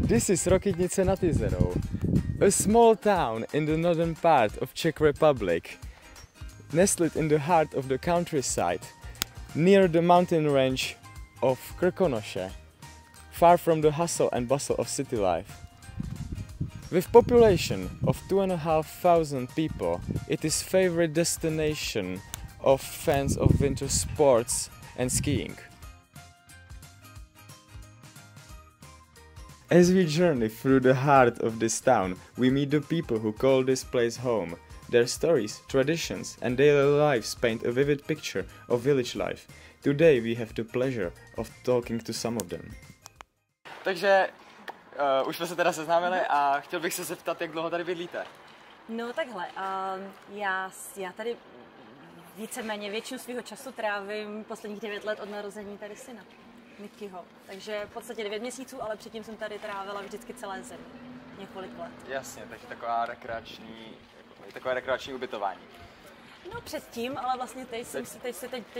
This is Rokytnice nad Jizerou, a small town in the northern part of Czech Republic, nestled in the heart of the countryside, near the mountain range of Krkonoše, far from the hustle and bustle of city life. With population of 2,500 people, it is favorite destination of fans of winter sports and skiing. As we journey through the heart of this town, we meet the people who call this place home. Their stories, traditions and daily lives paint a vivid picture of village life. Today we have the pleasure of talking to some of them. Takže už jsme se teda seznámili a chtěl bych se zeptat, jak dlouho tady bydlíte? No takhle, já tady víceméně většinu svého času trávím posledních 9 let od narození tady syna, Mikyho. Takže v podstatě 9 měsíců, ale předtím jsem tady trávila vždycky celé zemi, několik let. Jasně, takže takové rekreační ubytování. No předtím, ale vlastně teď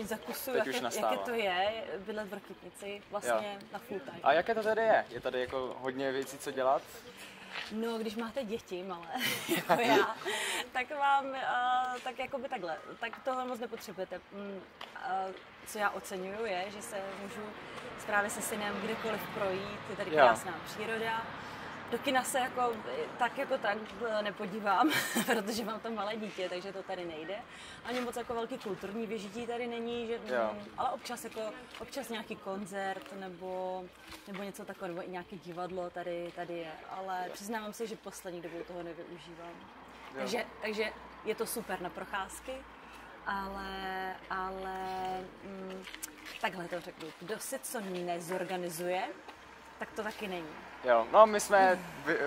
zakusuju, jaké to je bydlet v Rokytnici, vlastně na full time. A jaké to tady je? Je tady jako hodně věcí, co dělat? No, když máte děti malé, jako já, tak jakoby takhle, tak tohle moc nepotřebujete. Co já oceňuju je, že se můžu právě se synem kdekoliv projít, je tady krásná příroda. Do kina se jako tak nepodívám, protože mám tam malé dítě, takže to tady nejde. Ani moc jako velký kulturní vyžití tady není, ale občas nějaký koncert nebo něco takového, nebo i nějaké divadlo tady je. Ale přiznávám se, že poslední dobou toho nevyužívám. Takže je to super na procházky, ale takhle to řeknu. Kdo si co nezorganizuje, tak to taky není. Jo, no my jsme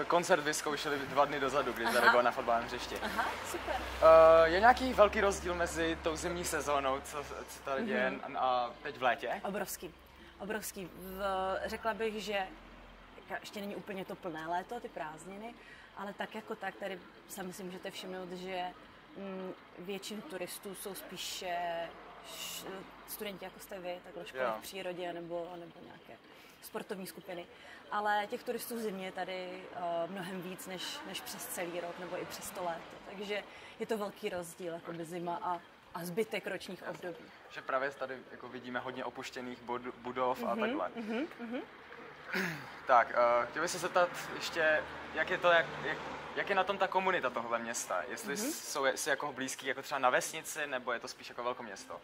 koncert vyzkoušeli 2 dny dozadu, když tady byl na fotbalovém hřišti. Aha, super. Je nějaký velký rozdíl mezi tou zimní sezónou, co tady děje, a teď v létě? Obrovský. Řekla bych, že ještě není úplně to plné léto, ty prázdniny, ale tak jako tak tady si myslím, můžete všimnout, že většinu turistů jsou spíše studenti, jako jste vy, takhle školy v přírodě nebo nějaké sportovní skupiny. Ale těch turistů v zimě je tady mnohem víc než přes celý rok nebo i přes to léto. Takže je to velký rozdíl, jako by zima a zbytek ročních období. Že právě tady jako vidíme hodně opuštěných budov a takhle. Tak, chtěl bych se zeptat ještě, jak je na tom ta komunita tohle města? Jestli jsou si jako blízký jako třeba na vesnici, nebo je to spíš jako velkoměsto?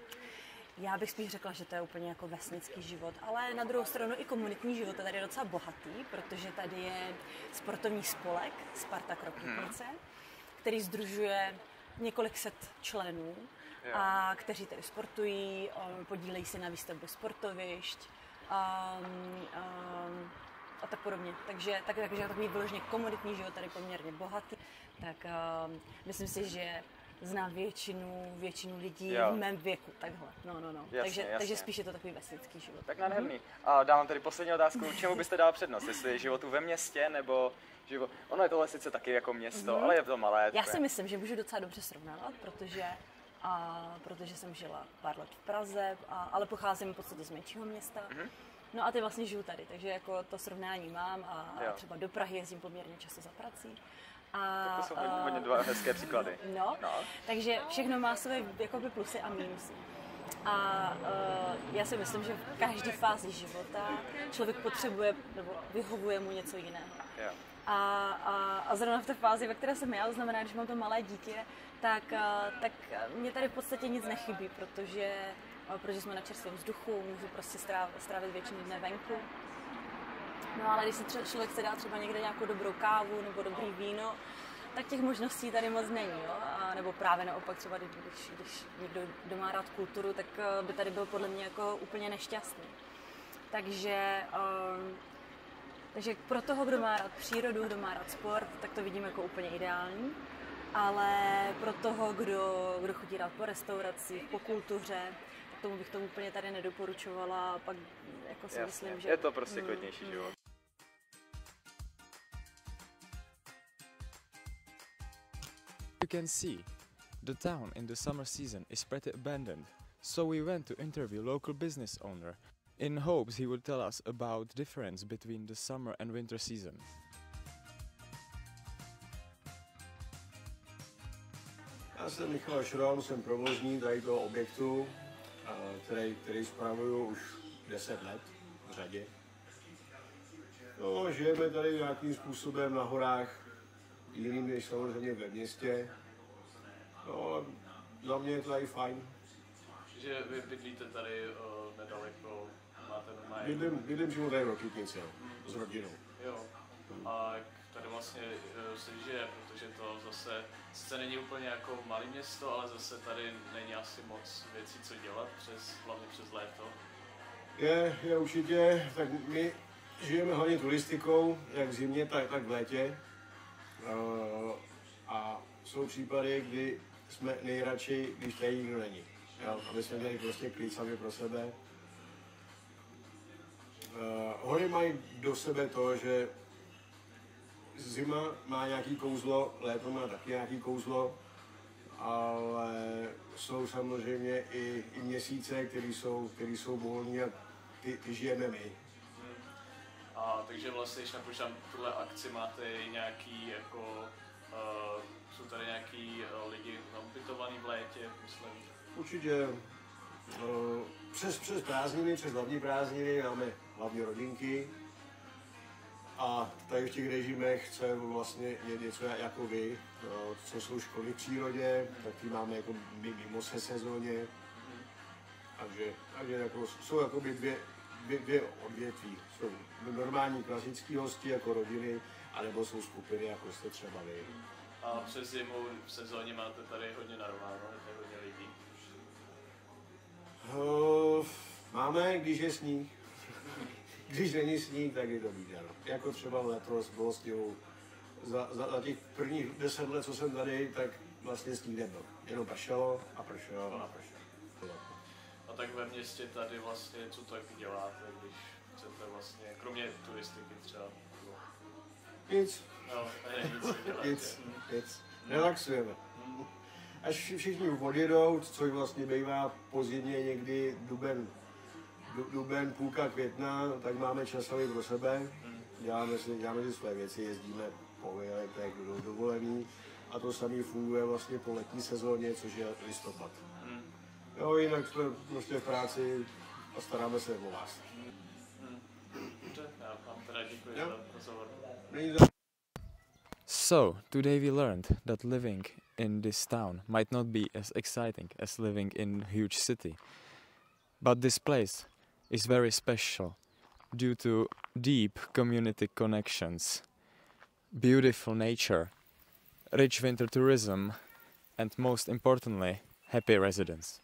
Já bych spíš řekla, že to je úplně jako vesnický život, ale na druhou stranu i komunitní život je tady docela bohatý, protože tady je sportovní spolek Spartak Rokytnice, který sdružuje několik set členů, a kteří tady sportují, podílejí se na výstavbě sportovišť a tak podobně. Takže takový vyloženě komunitní život tady poměrně bohatý, tak myslím si, že znám většinu lidí v mém věku, takhle. No. Jasně. Takže spíš je to takový vesnický život. Tak nádherný. A dávám tady poslední otázku, čemu byste dala přednost? Jestli životu ve městě, nebo život... Ono je tohle sice taky jako město, ale je to malé. Já si myslím, že můžu docela dobře srovnávat, protože jsem žila pár let v Praze, ale pocházím v podstatě z menšího města. No a teď vlastně žiju tady, takže jako to srovnání mám a třeba do Prahy jezdím poměrně často za prací. Tak to jsou hodně dva hezké příklady. No. Takže všechno má své jakoby plusy a mínusy. A já si myslím, že v každé fázi života člověk potřebuje nebo vyhovuje mu něco jiného. A zrovna v té fázi, ve které jsem já, to znamená, když mám to malé dítě, tak mě tady v podstatě nic nechybí, protože jsme na čerstvém vzduchu, můžu prostě strávit většinu dne venku. No ale když si člověk chce dát třeba někde nějakou dobrou kávu nebo dobrý víno, tak těch možností tady moc není, jo? A nebo právě naopak třeba, když někdo kdo má rád kulturu, tak by tady byl podle mě jako úplně nešťastný. Takže pro toho, kdo má rád přírodu, kdo má rád sport, tak to vidím jako úplně ideální. Ale pro toho, kdo chodí rád po restauracích, po kultuře, tak tomu bych to úplně tady nedoporučovala. A pak jako si myslím, že... Je to prostě klidnější život. You can see, the town in the summer season is pretty abandoned, so we went to interview local business owner in hopes he would tell us about difference between the summer and winter season. Já jsem Michal Šrom, jsem provozní tady toho objektu, který spravuju už 10 let v řadě. No, žijeme tady nějakým způsobem na horách, jiným než samozřejmě ve městě. No, za mě je to tady fajn. Že vy bydlíte tady nedaleko, máte normálně... Bydlím přímo tady v Rokytnici, s rodinou. Jo. A jak tady vlastně se žije, protože to zase, sice není úplně jako malé město, ale zase tady není asi moc věcí, co dělat, hlavně přes léto. Je určitě, tak my žijeme hlavně turistikou, jak v zimě, tak v létě. A jsou případy, kdy jsme nejradši, když tady nikdo není. Jo? Aby jsme měli prostě klid sami pro sebe. Hory mají do sebe to, že zima má nějaký kouzlo, léto má taky nějaký kouzlo, ale jsou samozřejmě i měsíce, které jsou volné a ty žijeme my. A takže vlastně, když napočítám tuhle akci, máte nějaký jako, jsou tady nějaký lidi ubytovaný v létě, myslím? Určitě. Přes prázdniny, přes hlavní prázdniny máme hlavně rodinky. A tady v těch režimech chceme vlastně je něco jako vy, co jsou školy v přírodě, tak ty máme jako mimo sezóně. Takže jako, jsou jakoby dvě odvětví. Jsou normální klasický hosti jako rodiny, anebo jsou skupiny, jako jste třeba vy. A přes zimu v sezóně máte tady hodně narováno, je tady hodně lidí? Máme, když je sníh. Když není sníh, tak je to výděno. Jako třeba letos bylo sněhu. Za těch prvních 10 let, co jsem tady, tak vlastně sníh nebyl. Jenom pršelo a pršelo a pršelo. A tak ve městě tady vlastně, co tak děláte, když chcete vlastně, kromě turistiky třeba? Nic. No, nic. Nic. Relaxujeme. Až všichni odjedou, což vlastně bývá pozdě někdy duben, půlka května, tak máme čas sami pro sebe. Děláme si své věci, jezdíme po výletech, do dovolený a to samé funguje vlastně po letní sezóně, což je listopad. Jo, jinak jsme prostě v práci a staráme se o vás. Já vám teda děkuji za rozhovor. So, today we learned that living in this town might not be as exciting as living in a huge city. But this place is very special due to deep community connections, beautiful nature, rich winter tourism, and most importantly, happy residents.